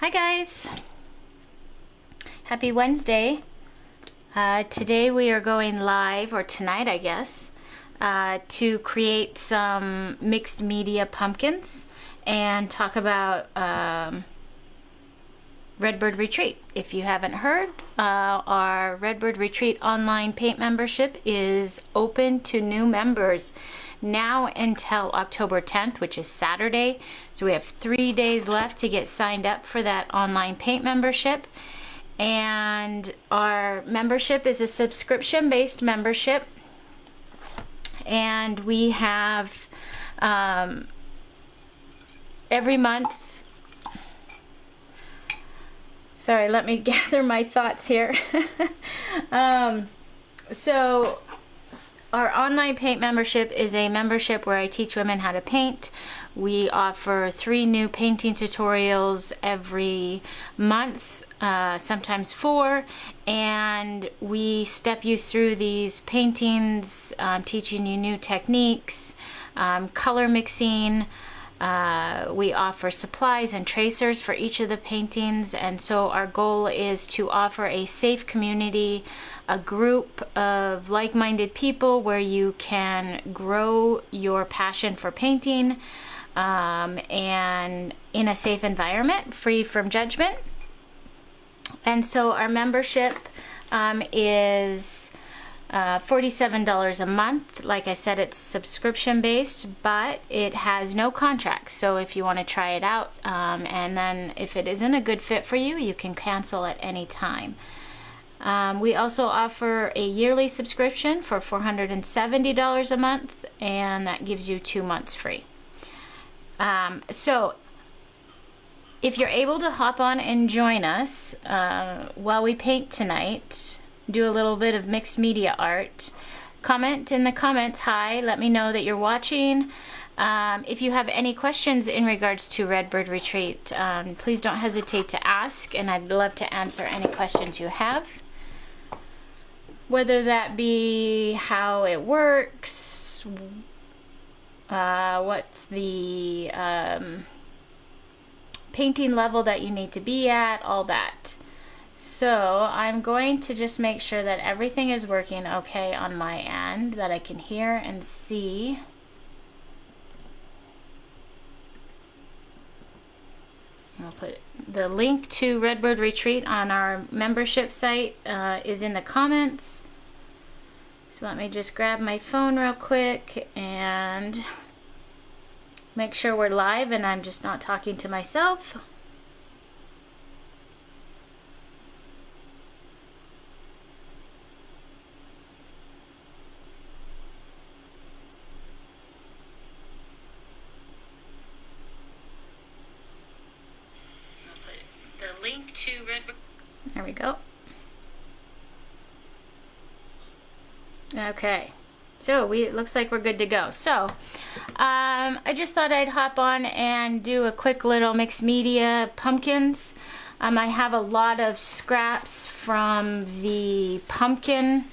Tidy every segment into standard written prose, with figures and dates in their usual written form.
Hi guys, happy Wednesday. Today we are going live, or tonight I guess, to create some mixed media pumpkins and talk about Redbyrd Retreat. If you haven't heard, our Redbyrd Retreat online paint membership is open to new members now until October 10th, which is Saturday. So we have 3 days left to get signed up for that online paint membership. And our membership is a subscription-based membership. And we have every month. Sorry, let me gather my thoughts here. So our online paint membership is a membership where I teach women how to paint. We offer 3 new painting tutorials every month, sometimes 4, and we step you through these paintings, teaching you new techniques, color mixing. We offer supplies and tracers for each of the paintings, and so our goal is to offer a safe community, a group of like-minded people where you can grow your passion for painting and in a safe environment, free from judgment. And so our membership is $47 a month. Like I said, it's subscription based, but it has no contract. So if you want to try it out, and then if it isn't a good fit for you, you can cancel at any time. We also offer a yearly subscription for $470 a month, and that gives you 2 months free. So if you're able to hop on and join us while we paint tonight, do a little bit of mixed media art, comment in the comments hi, let me know that you're watching. If you have any questions in regards to Redbyrd Retreat, please don't hesitate to ask, and I'd love to answer any questions you have. Whether that be how it works, what's the painting level that you need to be at, all that. So I'm going to just make sure that everything is working okay on my end, that I can hear and see. I'll put the link to Redbyrd Retreat on our membership site is in the comments. So let me just grab my phone real quick and make sure we're live and I'm just not talking to myself. Link to Redbyrd. There we go. Okay, so it looks like we're good to go. So I just thought I'd hop on and do a quick little mixed media pumpkins. I have a lot of scraps from the pumpkin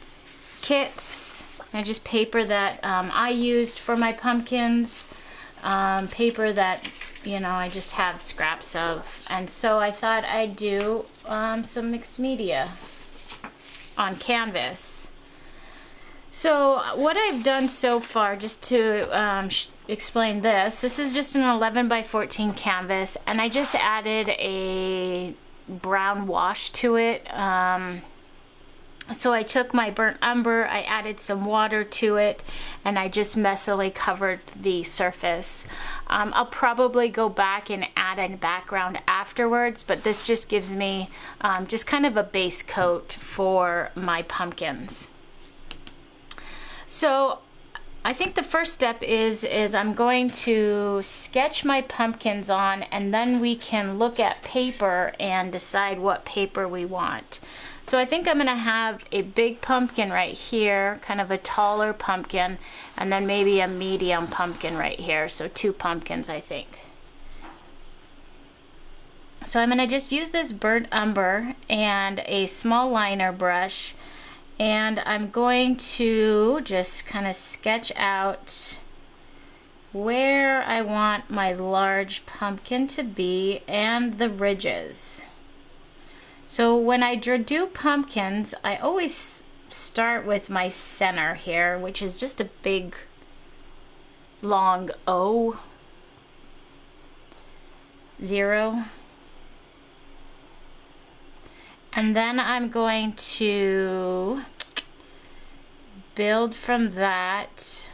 kits and just paper that I used for my pumpkins, paper that I just have scraps of, and so I thought I'd do some mixed media on canvas. So what I've done so far, just to explain this is just an 11 by 14 canvas, and I just added a brown wash to it. So I took my burnt umber, I added some water to it, and I just messily covered the surface. I'll probably go back and add a background afterwards, but this just gives me just kind of a base coat for my pumpkins. So I think the first step is I'm going to sketch my pumpkins on, and then we can look at paper and decide what paper we want. So I think I'm going to have a big pumpkin right here, kind of a taller pumpkin, and then maybe a medium pumpkin right here. So 2 pumpkins, I think. So I'm going to just use this burnt umber and a small liner brush, and I'm going to just kind of sketch out where I want my large pumpkin to be and the ridges. So when I do pumpkins, I always start with my center here, which is just a big long O, 0. And then I'm going to build from that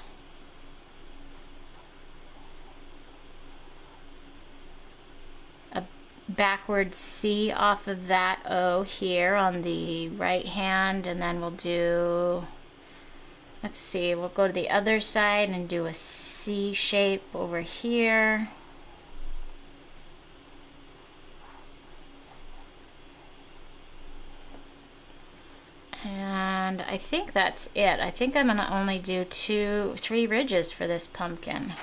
a backward C off of that O here on the right hand, and then we'll do, let's see, we'll go to the other side and do a C shape over here. And I think that's it. I think I'm gonna only do 3 ridges for this pumpkin.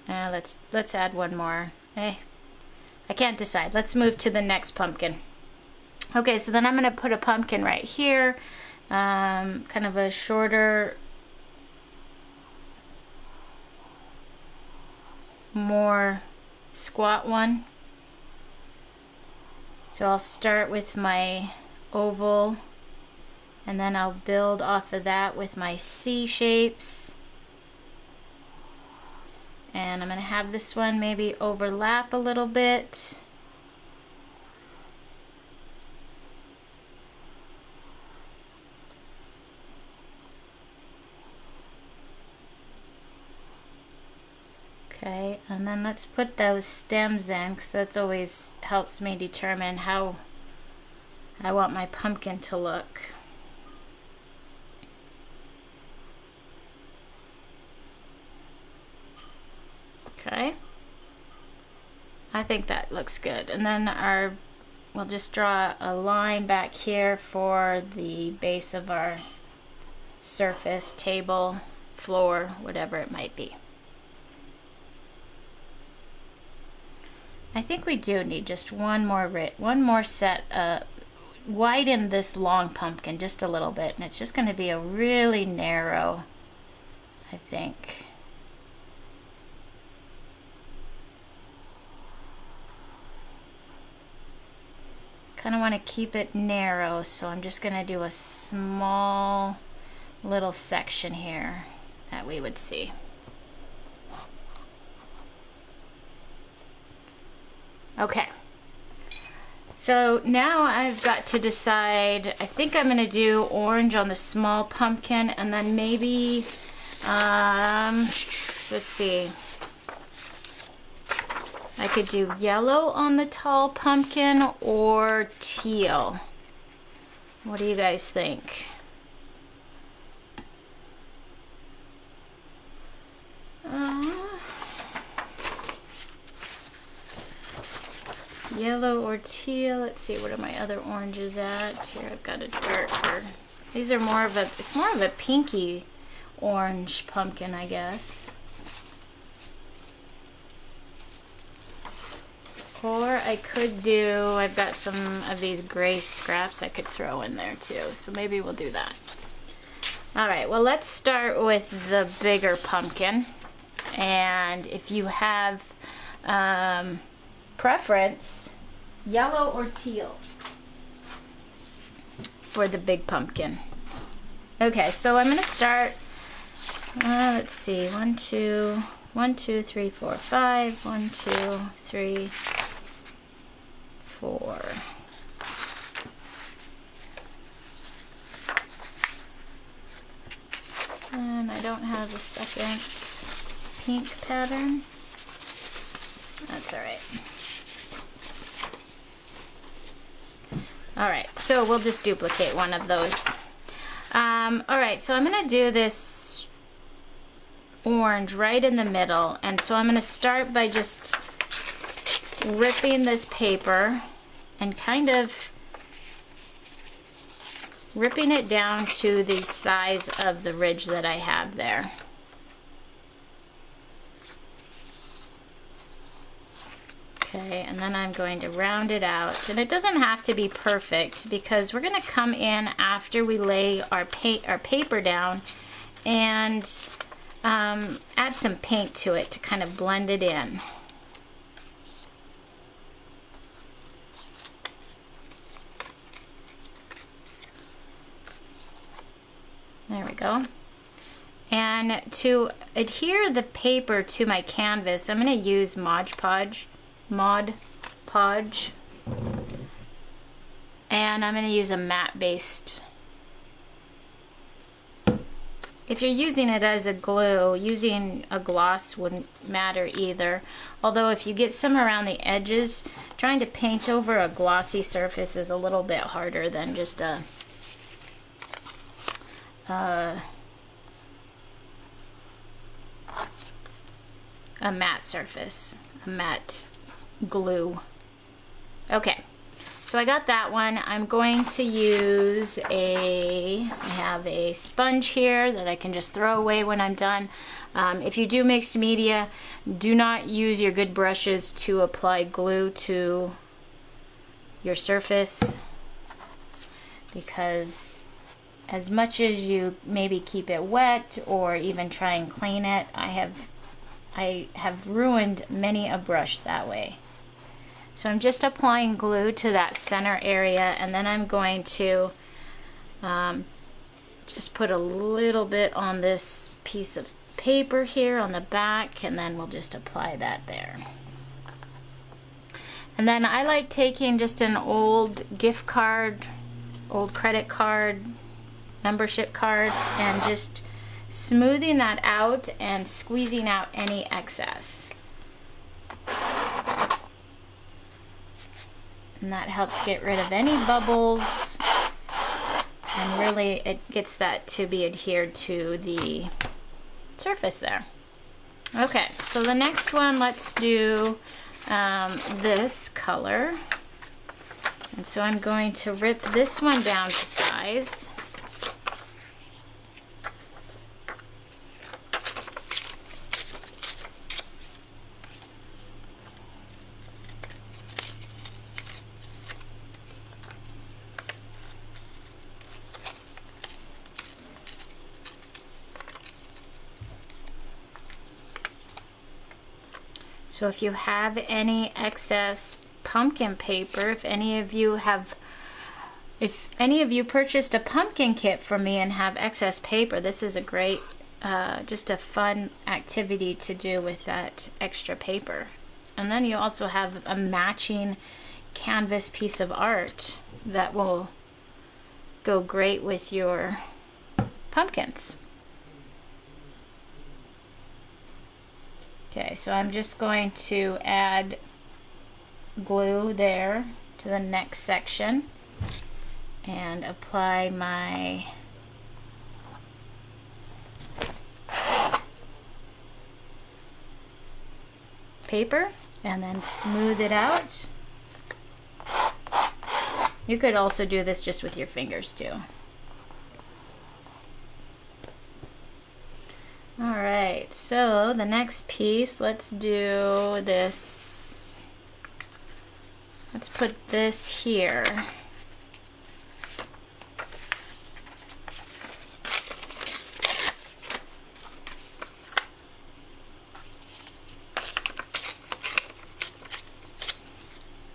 Let's add one more. I can't decide. Let's move to the next pumpkin. Okay, so then I'm gonna put a pumpkin right here, kind of a shorter, more squat one. So I'll start with my oval, and then I'll build off of that with my C shapes. And I'm going to have this one maybe overlap a little bit. Okay, and then let's put those stems in, because that always helps me determine how I want my pumpkin to look. Okay, I think that looks good. And then we'll just draw a line back here for the base of our surface, table, floor, whatever it might be. I think we do need just one more set, widen this long pumpkin just a little bit, and it's just going to be a really narrow, I think. Kind of want to keep it narrow, so I'm just going to do a small little section here that we would see. Okay, so now I've got to decide. I think I'm going to do orange on the small pumpkin, and then maybe, let's see, I could do yellow on the tall pumpkin or teal. What do you guys think? Yellow or teal. Let's see, what are my other oranges at? Here I've got a darker. These are more of a, it's more of a pinky orange pumpkin, I guess. Or I could do, I've got some of these gray scraps I could throw in there too, so maybe we'll do that. Alright, well, let's start with the bigger pumpkin. And if you have preference, yellow or teal for the big pumpkin. Okay, so I'm going to start, let's see, 1, 2, 3, 4, 5, 1, 2, 3, 4. And I don't have a second pink pattern. That's all right. All right, so we'll just duplicate one of those. All right, so I'm gonna do this orange right in the middle, and so I'm gonna start by just ripping this paper and kind of ripping it down to the size of the ridge that I have there. Okay, and then I'm going to round it out, and it doesn't have to be perfect because we're going to come in after we lay our paper down and add some paint to it to kind of blend it in. There we go. And to adhere the paper to my canvas, I'm going to use Mod Podge. And I'm going to use a matte based. If you're using it as a glue, using a gloss wouldn't matter either. Although if you get some around the edges, trying to paint over a glossy surface is a little bit harder than just a matte surface, a matte glue. Okay, so I got that one. I'm going to use I have a sponge here that I can just throw away when I'm done. If you do mixed media, do not use your good brushes to apply glue to your surface, because as much as you maybe keep it wet or even try and clean it, I have ruined many a brush that way. So I'm just applying glue to that center area, and then I'm going to just put a little bit on this piece of paper here on the back, and then we'll just apply that there. And then I like taking just an old gift card, old credit card, membership card, and just smoothing that out and squeezing out any excess. And that helps get rid of any bubbles, and really it gets that to be adhered to the surface there. Okay, so the next one, let's do this color. And so I'm going to rip this one down to size. So if you have any excess pumpkin paper, if any of you purchased a pumpkin kit from me and have excess paper, this is a great, just a fun activity to do with that extra paper. And then you also have a matching canvas piece of art that will go great with your pumpkins. Okay, so I'm just going to add glue there to the next section and apply my paper and then smooth it out. You could also do this just with your fingers too. Alright, so the next piece, let's do this. Let's put this here.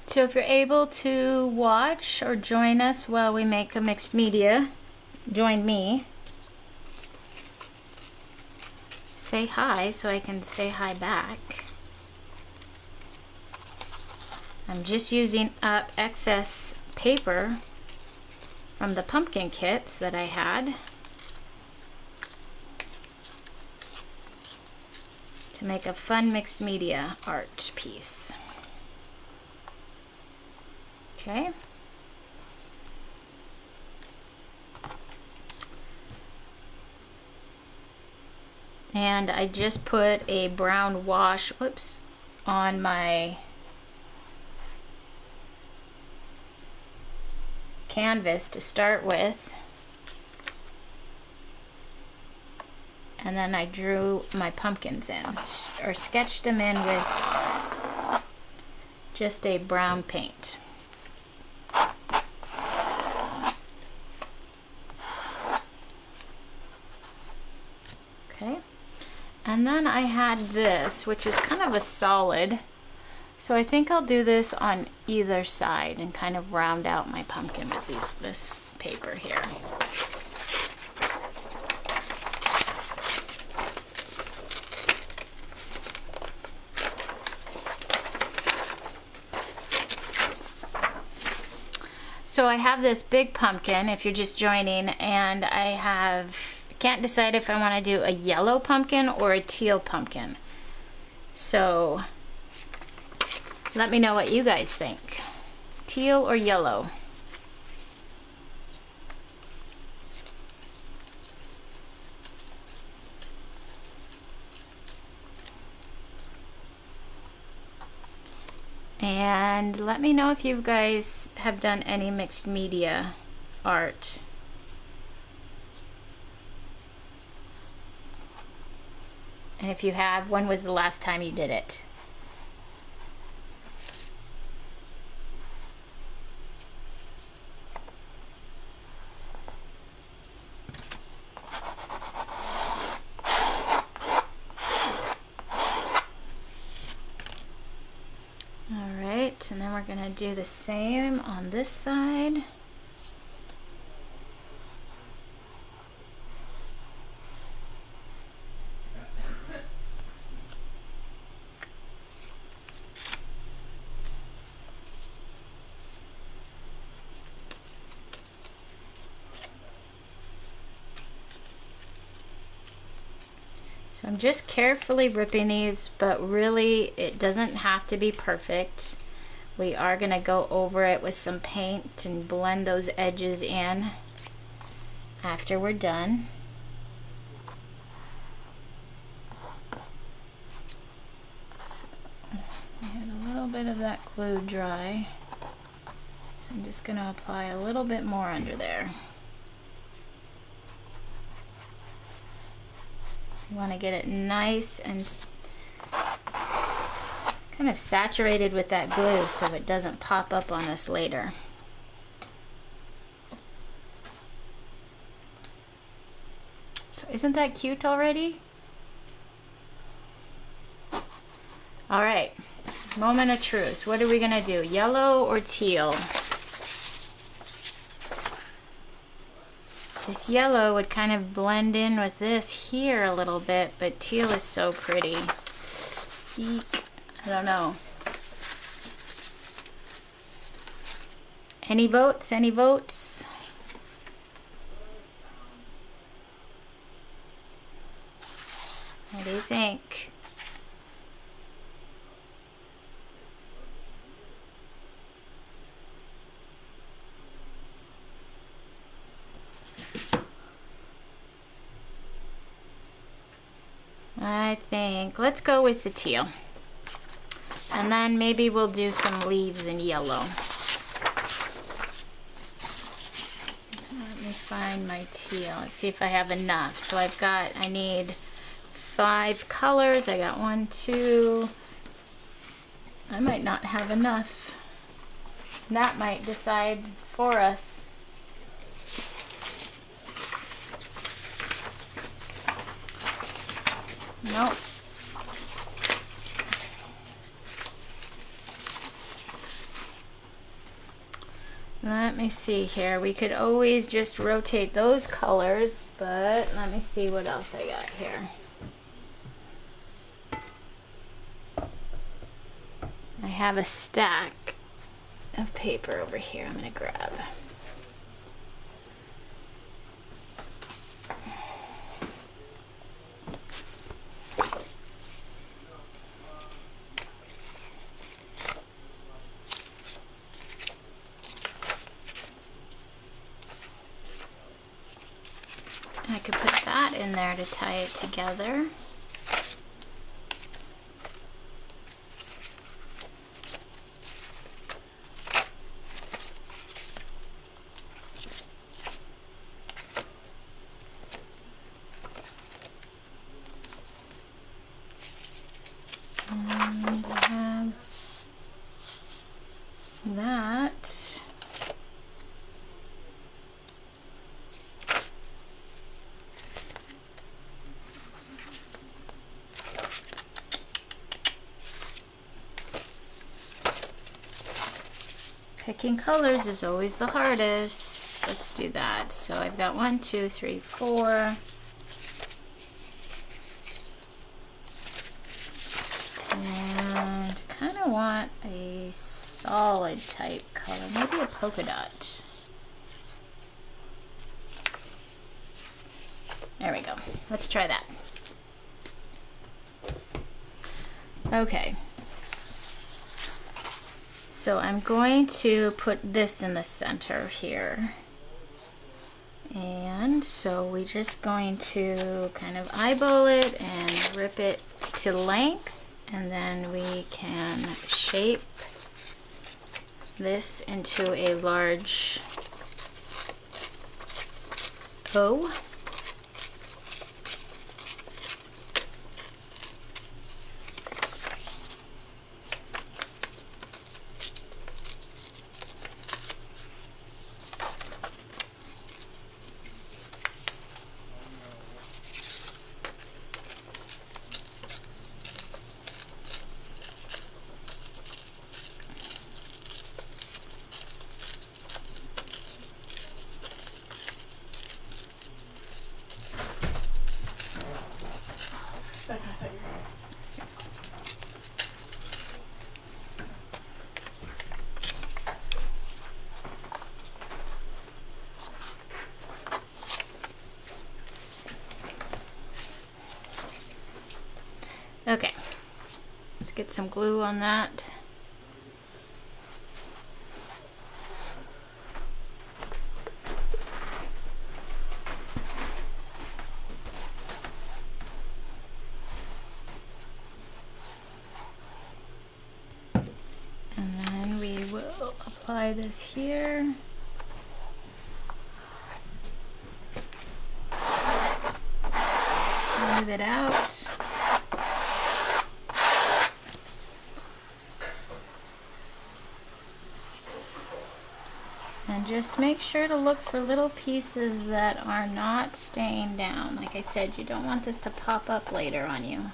So if you're able to watch or join us while we make a mixed media, join me. Say hi so I can say hi back. I'm just using up excess paper from the pumpkin kits that I had to make a fun mixed media art piece. Okay. And I just put a brown wash, whoops, on my canvas to start with. And then I drew my pumpkins in, or sketched them in with just a brown paint. And then I had this, which is kind of a solid. So I think I'll do this on either side and kind of round out my pumpkin with this paper here. So I have this big pumpkin, if you're just joining, and I can't decide if I want to do a yellow pumpkin or a teal pumpkin. So let me know what you guys think. Teal or yellow? And let me know if you guys have done any mixed media art. And if you have, when was the last time you did it? And then we're going to do the same on this side. So I'm just carefully ripping these, but really it doesn't have to be perfect. We are going to go over it with some paint and blend those edges in after we're done. So I had a little bit of that glue dry, so I'm just going to apply a little bit more under there. You want to get it nice and kind of saturated with that glue so it doesn't pop up on us later. So isn't that cute already? All right, moment of truth. What are we gonna do, yellow or teal? This yellow would kind of blend in with this here a little bit, but teal is so pretty. Eek. I don't know. Any votes? Any votes? What do you think? I think let's go with the teal. And then maybe we'll do some leaves in yellow. Let me find my teal. Let's see if I have enough. So I need 5 colors. I got 1, 2. I might not have enough. That might decide for us. Nope. Let me see here. We could always just rotate those colors, but let me see what else I got here. I have a stack of paper over here I'm going to grab. I could put that in there to tie it together. And I have that. Picking colors is always the hardest. Let's do that. So I've got 1, 2, 3, 4. And kind of want a solid type color, maybe a polka dot. There we go. Let's try that. Okay. So I'm going to put this in the center here. And so we're just going to kind of eyeball it and rip it to length, and then we can shape this into a large O. Okay, let's get some glue on that. And then we will apply this here. Smooth it out. And just make sure to look for little pieces that are not staying down. Like I said, you don't want this to pop up later on you.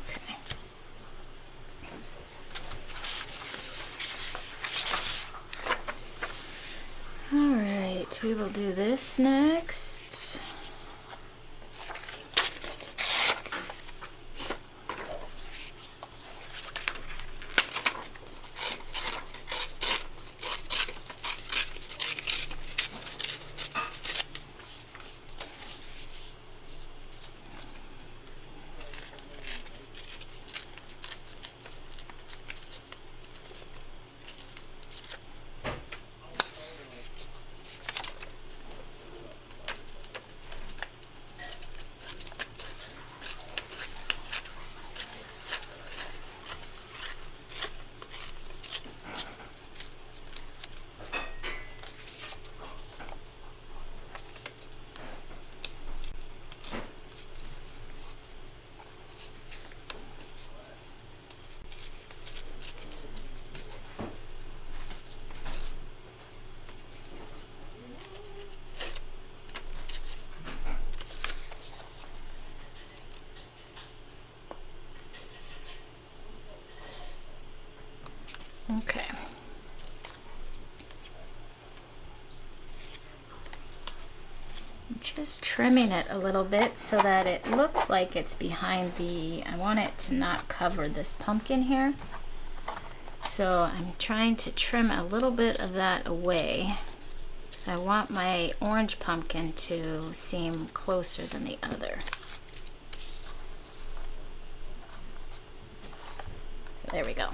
Okay. All right, we will do this next. Okay. Just trimming it a little bit so that it looks like it's behind the, I want it to not cover this pumpkin here. So I'm trying to trim a little bit of that away. I want my orange pumpkin to seem closer than the other. There we go.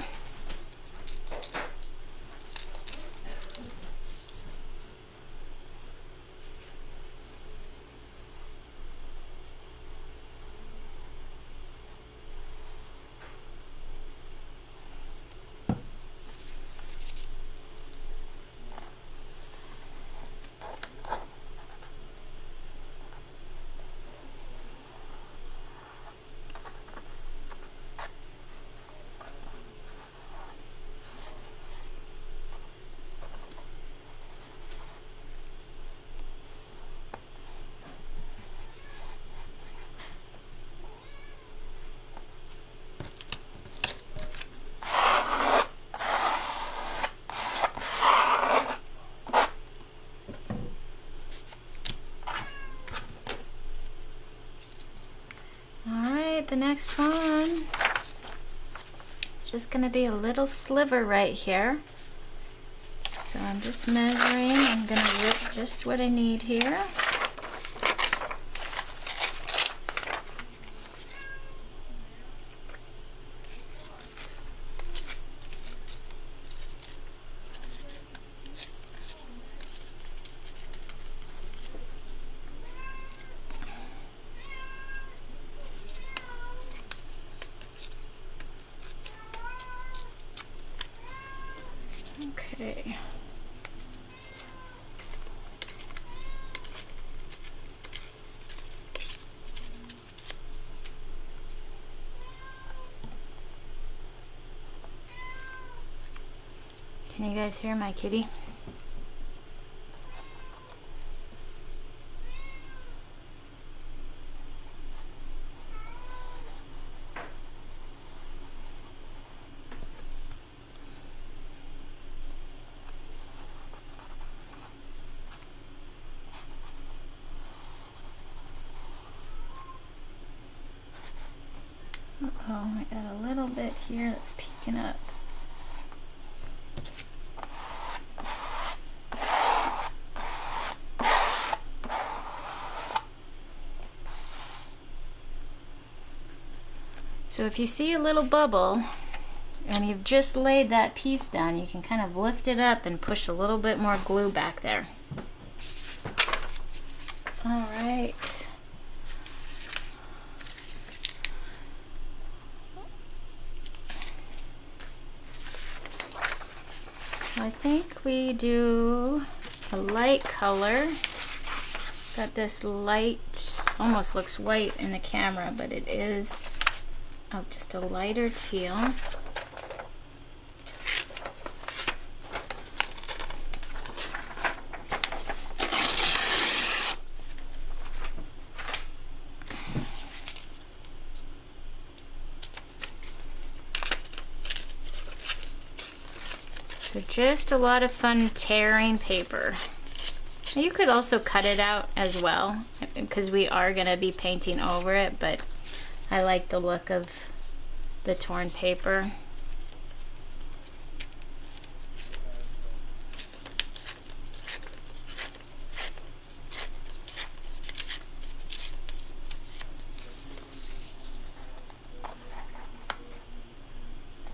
the next one. It's just gonna be a little sliver right here. So I'm just measuring. I'm gonna rip just what I need here. Okay. Can you guys hear my kitty? Oh, I got a little bit here that's peeking up. So if you see a little bubble and you've just laid that piece down, you can kind of lift it up and push a little bit more glue back there. All right. I think we do a light color. Got this light, almost looks white in the camera, but it is just a lighter teal. So just a lot of fun tearing paper. You could also cut it out as well, because we are going to be painting over it, but I like the look of the torn paper.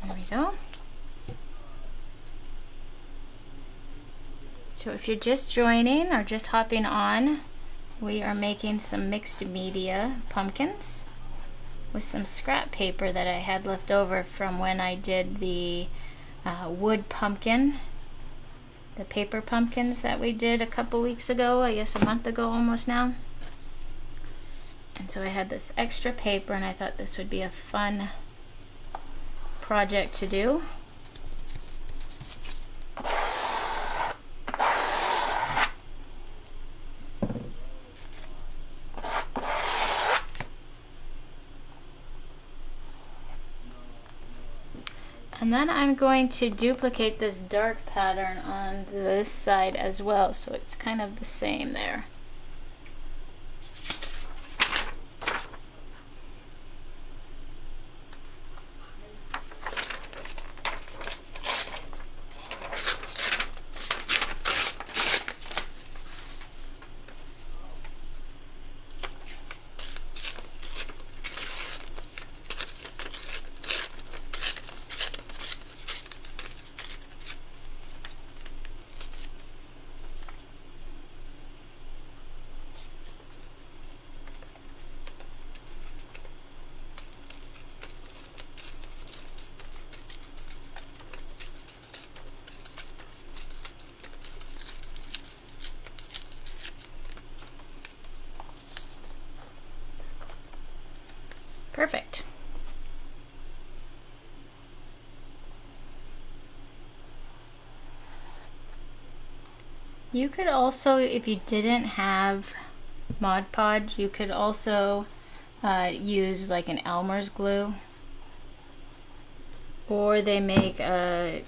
There we go. So if you're just joining or just hopping on, we are making some mixed media pumpkins with some scrap paper that I had left over from when I did the wood pumpkin, the paper pumpkins that we did a couple weeks ago, I guess a month ago almost now. And so I had this extra paper and I thought this would be a fun project to do. And then I'm going to duplicate this dark pattern on this side as well, so it's kind of the same there. Perfect. You could also, if you didn't have Mod Podge, you could also use like an Elmer's glue, or they make a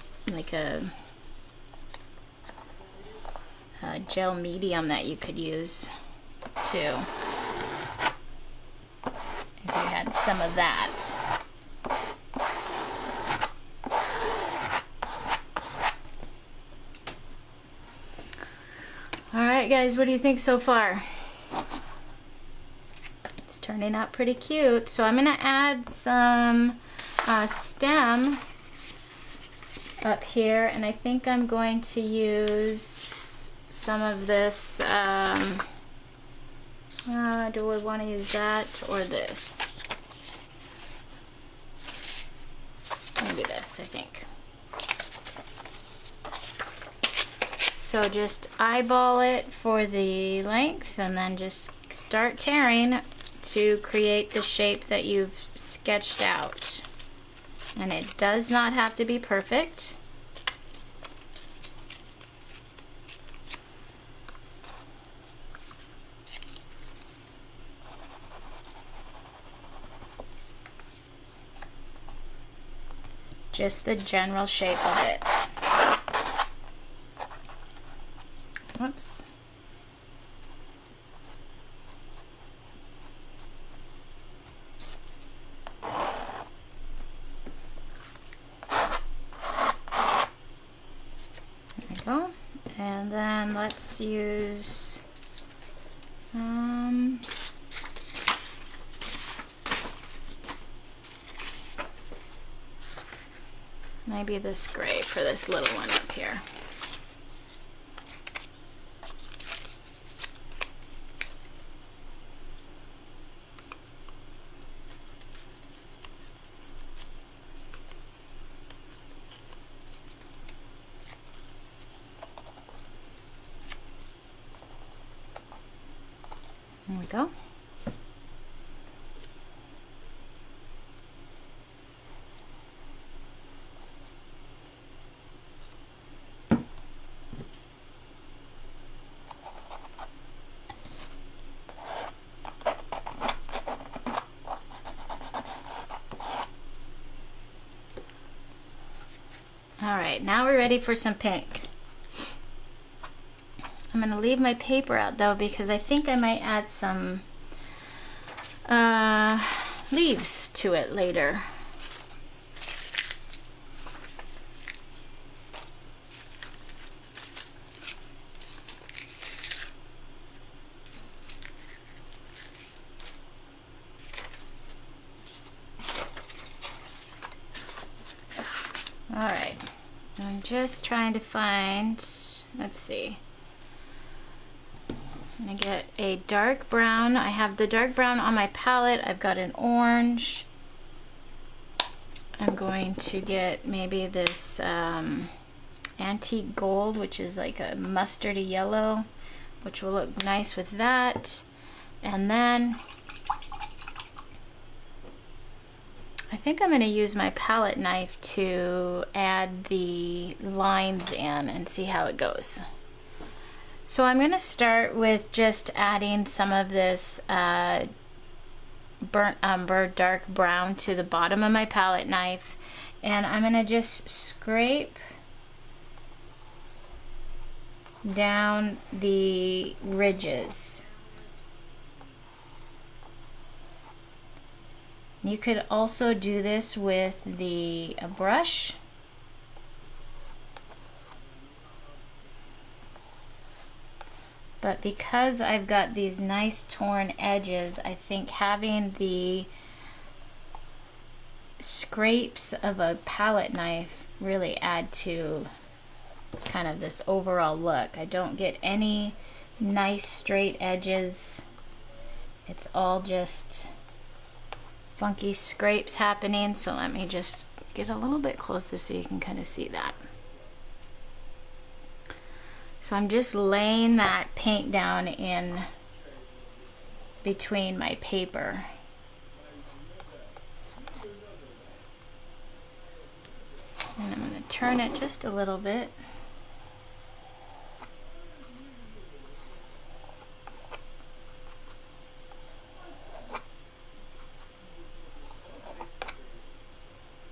gel medium that you could use too if you had some of that. All right, guys, what do you think so far? It's turning out pretty cute. So I'm gonna add some stem up here, and I think I'm going to use some of this, do I want to use that or this? Maybe this, I think. So just eyeball it for the length and then just start tearing to create the shape that you've sketched out. And it does not have to be perfect. Just the general shape of it. Whoops. There we go. And then let's use maybe this gray for this little one up here. There we go. All right, now we're ready for some pink. I'm going to leave my paper out though because I think I might add some leaves to it later. All right, I'm just trying to find, let's see. I'm gonna get a dark brown. I have the dark brown on my palette. I've got an orange. I'm going to get maybe this antique gold, which is like a mustardy yellow, which will look nice with that. And then I think I'm going to use my palette knife to add the lines in and see how it goes. So I'm going to start with just adding some of this burnt umber dark brown to the bottom of my palette knife, and I'm going to just scrape down the ridges. You could also do this with a brush. But because I've got these nice torn edges, I think having the scrapes of a palette knife really add to kind of this overall look. I don't get any nice straight edges. It's all just funky scrapes happening. So let me just get a little bit closer so you can kind of see that. So I'm just laying that paint down in between my paper. And I'm going to turn it just a little bit.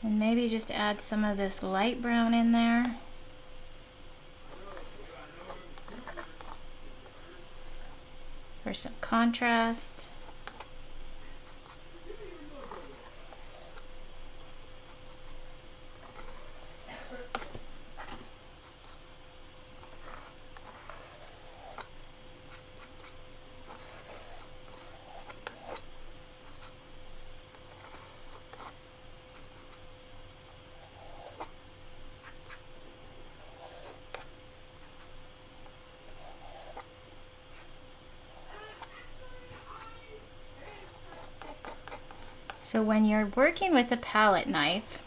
And maybe just add some of this light brown in there. For some contrast. So when you're working with a palette knife,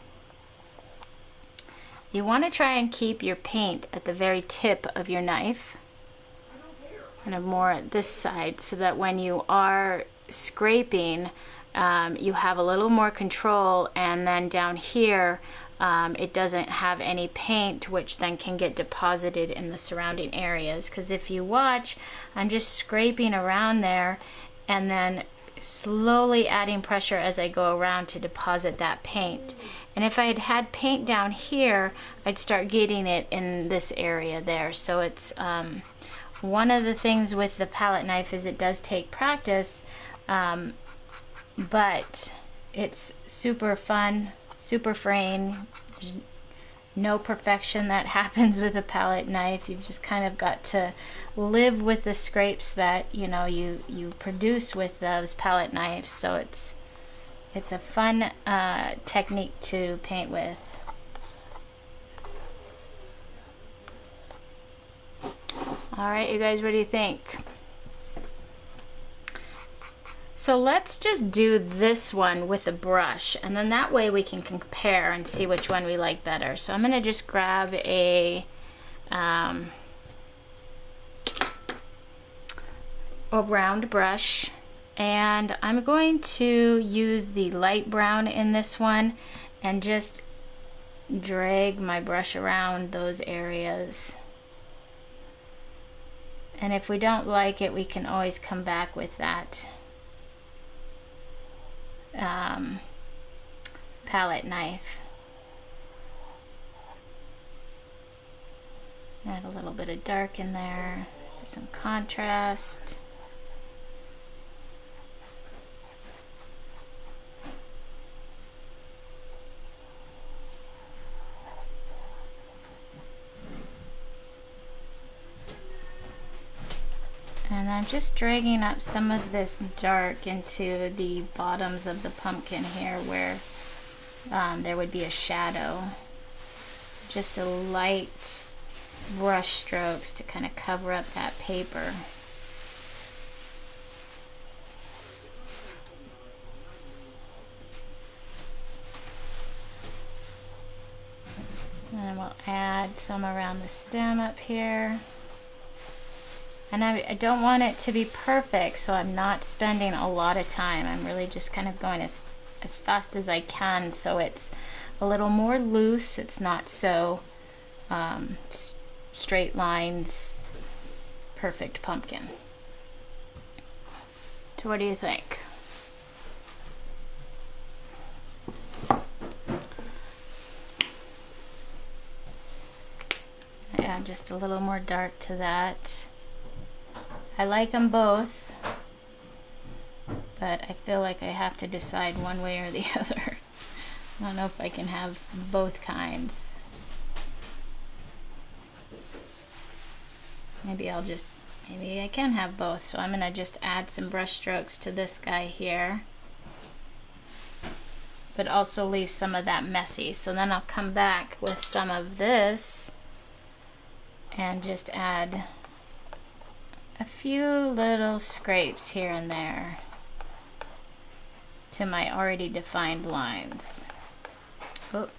you want to try and keep your paint at the very tip of your knife, kind of more at this side, so that when you are scraping, you have a little more control, and then down here it doesn't have any paint, which then can get deposited in the surrounding areas. Because if you watch, I'm just scraping around there and then slowly adding pressure as I go around to deposit that paint. And if I had had paint down here, I'd start getting it in this area there. So it's one of the things with the palette knife is it does take practice, but it's super fun, super freeing. There's no perfection that happens with a palette knife. You've just kind of got to live with the scrapes that you produce with those palette knives. So it's a fun technique to paint with. All right, you guys, what do you think? So let's just do this one with a brush, and then that way we can compare and see which one we like better. So I'm going to just grab a round brush, and I'm going to use the light brown in this one and just drag my brush around those areas. And if we don't like it, we can always come back with that palette knife. Add a little bit of dark in there for some contrast. And I'm just dragging up some of this dark into the bottoms of the pumpkin here where there would be a shadow. So just a light brush strokes to kind of cover up that paper. And then we'll add some around the stem up here. And I don't want it to be perfect, so I'm not spending a lot of time. I'm really just kind of going as fast as I can, so it's a little more loose. It's not so straight lines, perfect pumpkin. So what do you think? I add just a little more dark to that. I like them both, but I feel like I have to decide one way or the other. I don't know if I can have both kinds. Maybe I can have both. So I'm gonna just add some brush strokes to this guy here, but also leave some of that messy. So then I'll come back with some of this and just add a few little scrapes here and there to my already defined lines. Oop.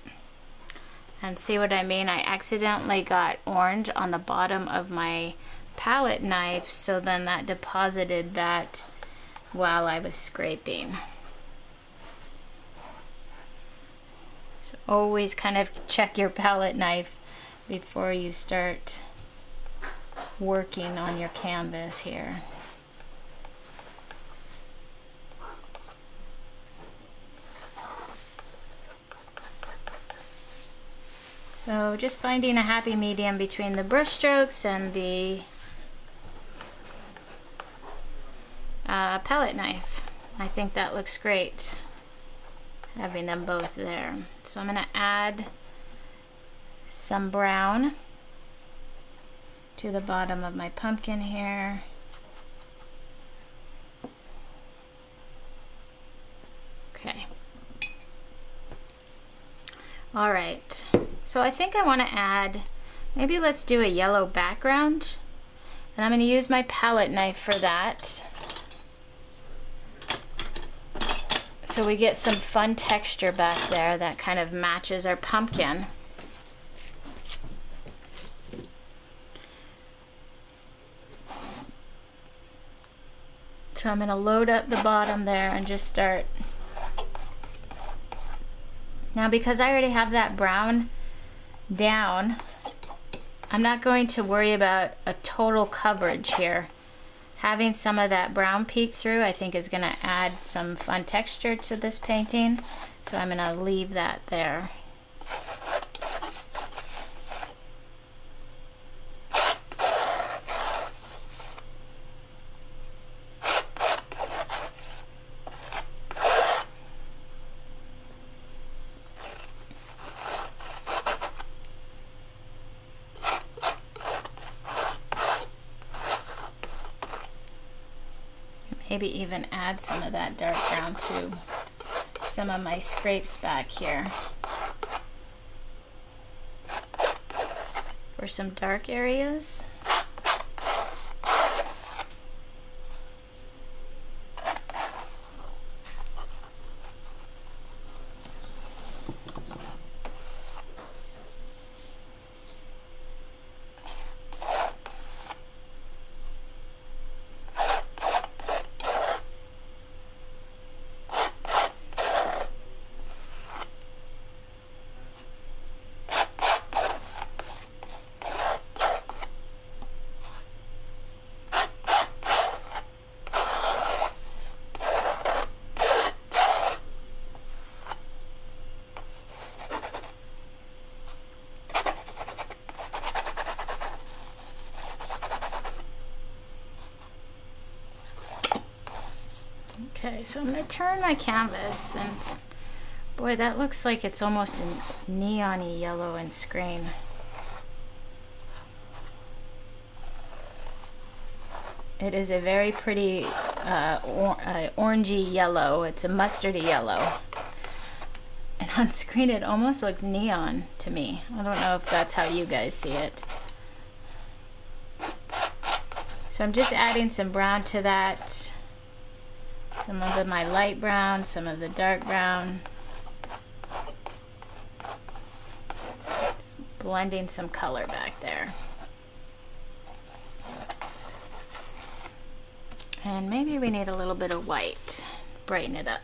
And see what I mean? I accidentally got orange on the bottom of my palette knife, so then that deposited that while I was scraping. So always kind of check your palette knife before you start working on your canvas here. So just finding a happy medium between the brush strokes and the palette knife. I think that looks great, having them both there. So I'm going to add some brown to the bottom of my pumpkin here. Okay. All right. So I think I want to add, maybe let's do a yellow background. And I'm going to use my palette knife for that. So we get some fun texture back there that kind of matches our pumpkin. So I'm gonna load up the bottom there and just start. Now because I already have that brown down, I'm not going to worry about a total coverage here. Having some of that brown peek through, I think, is gonna add some fun texture to this painting. So I'm gonna leave that there. Maybe even add some of that dark brown to some of my scrapes back here for some dark areas. Okay, so I'm going to turn my canvas, and boy, that looks like it's almost a neon-y yellow and screen. It is a very pretty orangey yellow. It's a mustardy yellow. And on screen it almost looks neon to me. I don't know if that's how you guys see it. So I'm just adding some brown to that. Some of my light brown, some of the dark brown. Just blending some color back there. And maybe we need a little bit of white, brighten it up.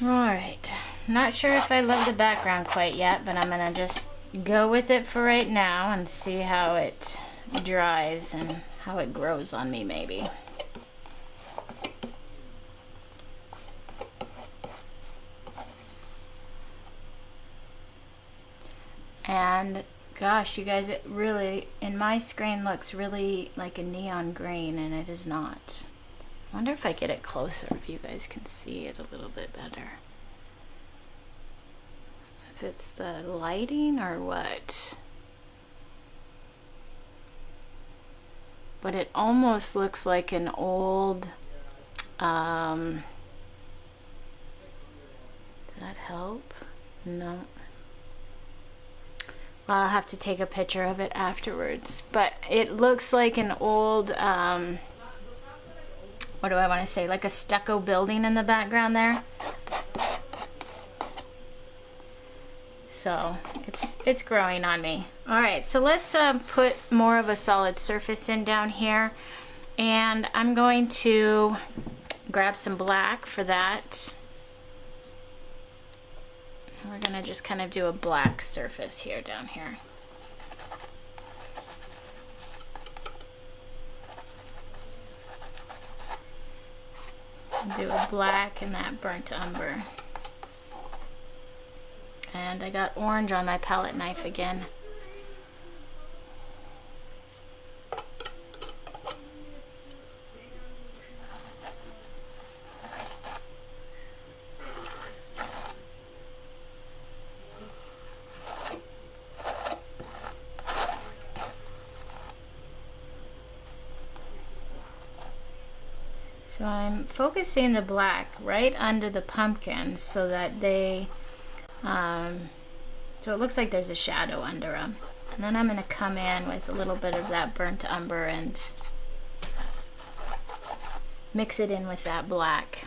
Alright, not sure if I love the background quite yet, but I'm gonna just go with it for right now and see how it dries and how it grows on me maybe. And gosh, you guys, it really, in my screen, looks really like a neon green, and it is not. I wonder if I get it closer, if you guys can see it a little bit better. If it's the lighting or what. But it almost looks like an old, does that help? No. Well, I'll have to take a picture of it afterwards. But it looks like an old, what do I want to say, like a stucco building in the background there. So it's growing on me. All right, so let's put more of a solid surface in down here, and I'm going to grab some black for that. We're gonna just kind of do a black surface here down here. Do a black and that burnt umber. And I got orange on my palette knife again. So I'm focusing the black right under the pumpkins so that they, so it looks like there's a shadow under them. And then I'm going to come in with a little bit of that burnt umber and mix it in with that black.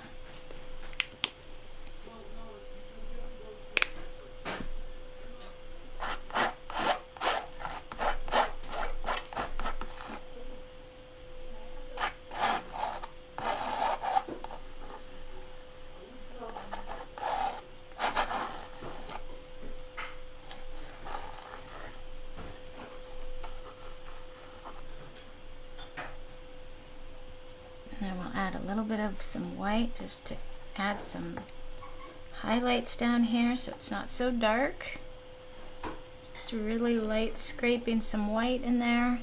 And then we'll add a little bit of some white just to add some highlights down here so it's not so dark. Just really light scraping some white in there.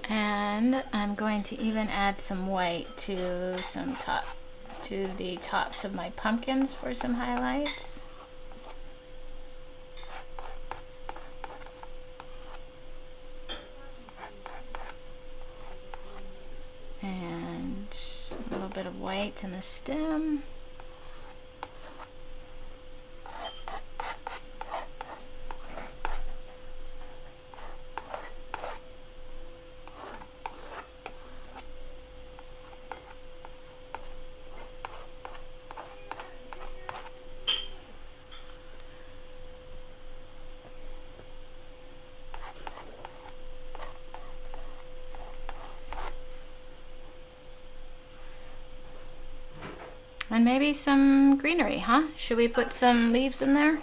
And I'm going to even add some white to the tops of my pumpkins for some highlights. And a little bit of white in the stem. And maybe some greenery, huh? Should we put some leaves in there?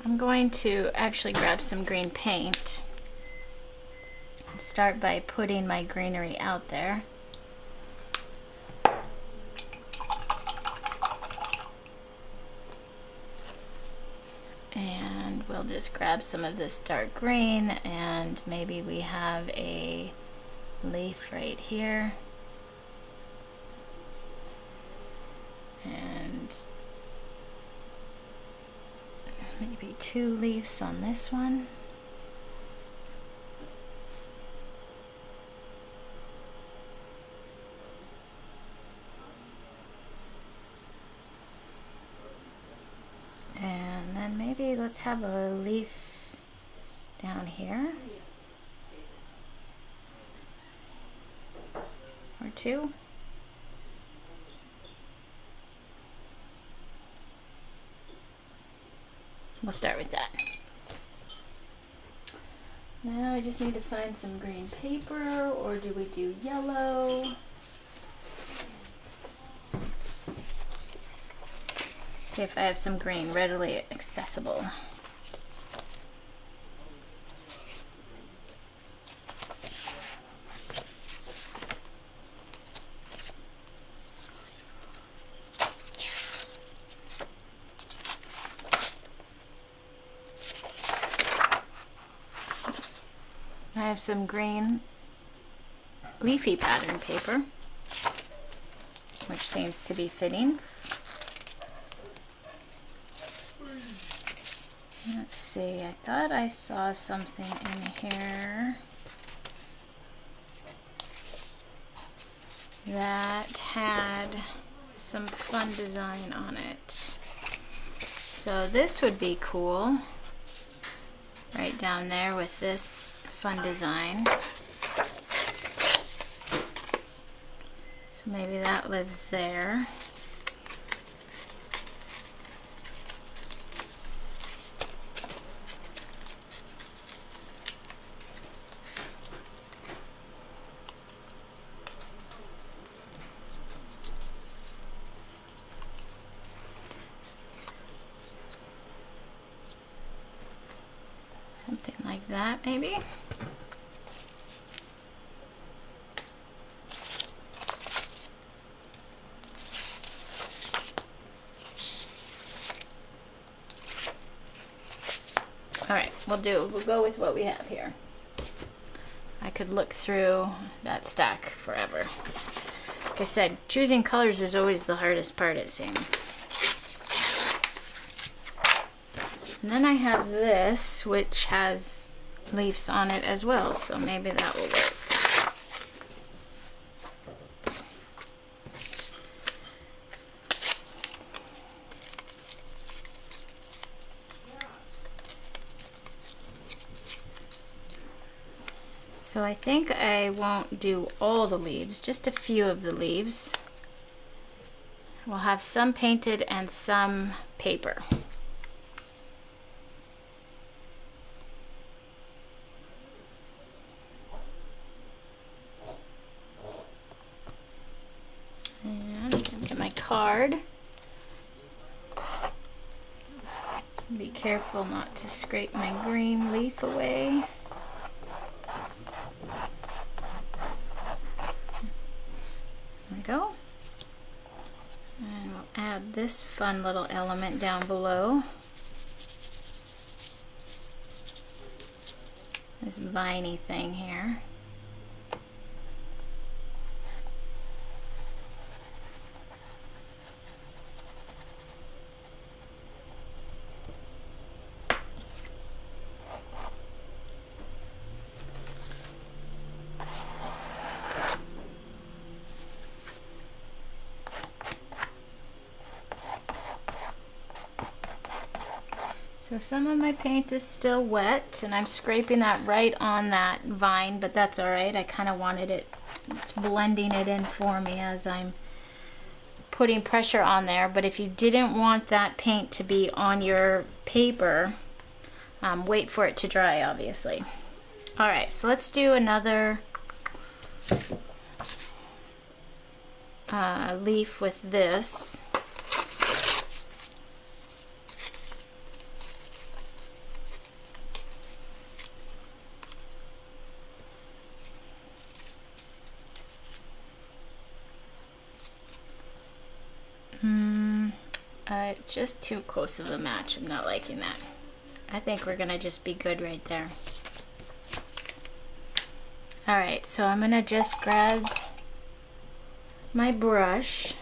I'm going to actually grab some green paint and start by putting my greenery out there. And we'll just grab some of this dark green, and maybe we have a leaf right here. And maybe 2 leaves on this one. And then maybe let's have a leaf down here. Or 2. We'll start with that. Now I just need to find some green paper, or do we do yellow? See if I have some green readily accessible. I have some green leafy pattern paper, which seems to be fitting. Let's see, I thought I saw something in here that had some fun design on it. So this would be cool, right down there with this fun design. So maybe that lives there. like that maybe. All right, we'll go with what we have here. I could look through that stack forever. Like I said, choosing colors is always the hardest part, it seems. And then I have this, which has leaves on it as well, so maybe that will work. So I think I won't do all the leaves, just a few of the leaves. We'll have some painted and some paper. And get my card. Be careful not to scrape my green leaf away. There we go. And we'll add this fun little element down below. This viney thing here. So some of my paint is still wet, and I'm scraping that right on that vine, but that's all right. I kind of wanted it, it's blending it in for me as I'm putting pressure on there. But if you didn't want that paint to be on your paper, wait for it to dry, obviously. All right, so let's do another leaf with this. It's just too close of a match. I'm not liking that. I think we're gonna just be good right there. All right, so I'm gonna just grab my brush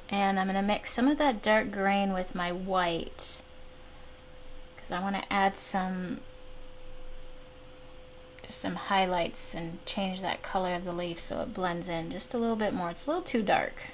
and I'm gonna mix some of that dark green with my white because I want to add just some highlights and change that color of the leaf so it blends in just a little bit more. It's a little too dark.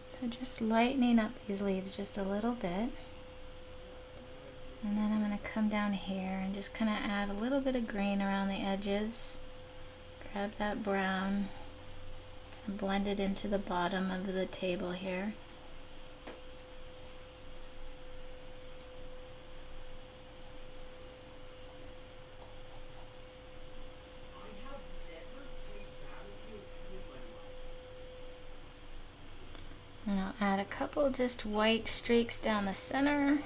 So just lightening up these leaves just a little bit. And then I'm going to come down here and just kind of add a little bit of green around the edges. Grab that brown and blend it into the bottom of the table here. And I'll add a couple just white streaks down the center.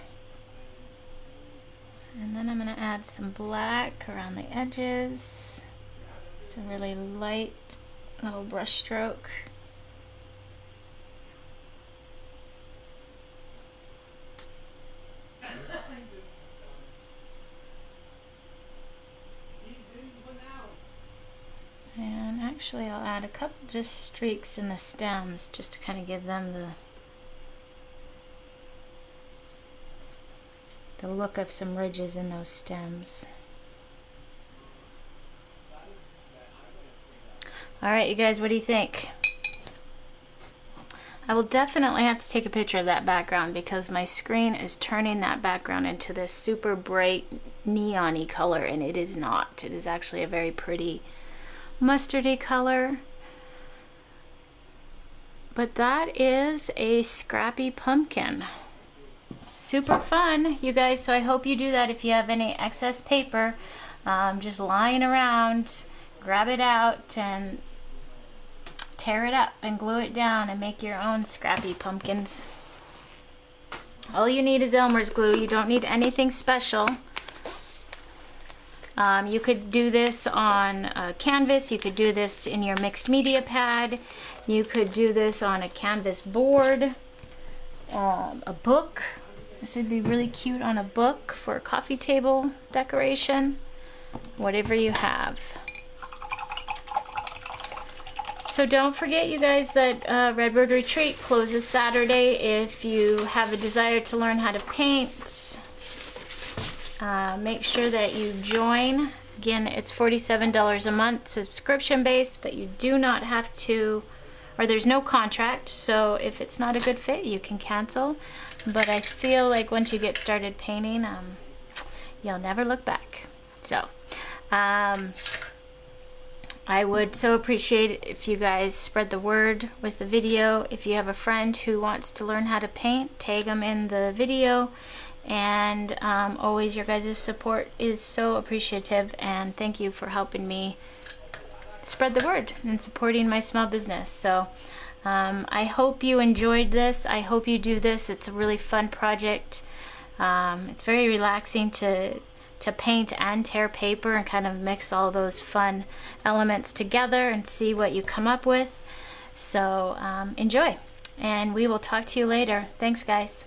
And then I'm going to add some black around the edges. Just a really light little brush stroke. And actually I'll add a couple just streaks in the stems just to kind of give them the look of some ridges in those stems. All right, you guys, what do you think? I will definitely have to take a picture of that background because my screen is turning that background into this super bright neon-y color, and it is not. It is actually a very pretty mustardy color. But that is a scrappy pumpkin. super fun, you guys. So I hope you do that. If you have any excess paper just lying around, grab it out and tear it up and glue it down and make your own scrappy pumpkins. All you need is Elmer's glue. You don't need anything special. You could do this on a canvas. You could do this in your mixed media pad. You could do this on a canvas board, a book. This would be really cute on a book for a coffee table decoration, whatever you have. So don't forget, you guys, that Redbird Retreat closes Saturday. If you have a desire to learn how to paint, make sure that you join. Again, it's $47 a month, subscription based, but you do not have to, or there's no contract, so if it's not a good fit, you can cancel. But I feel like once you get started painting, you'll never look back. So I would so appreciate it if you guys spread the word with the video. If you have a friend who wants to learn how to paint, tag them in the video. And always, your guys' support is so appreciative, and thank you for helping me spread the word and supporting my small business. So I hope you enjoyed this. I hope you do this. It's a really fun project. It's very relaxing to paint and tear paper and kind of mix all those fun elements together and see what you come up with. So enjoy, and we will talk to you later. Thanks, guys.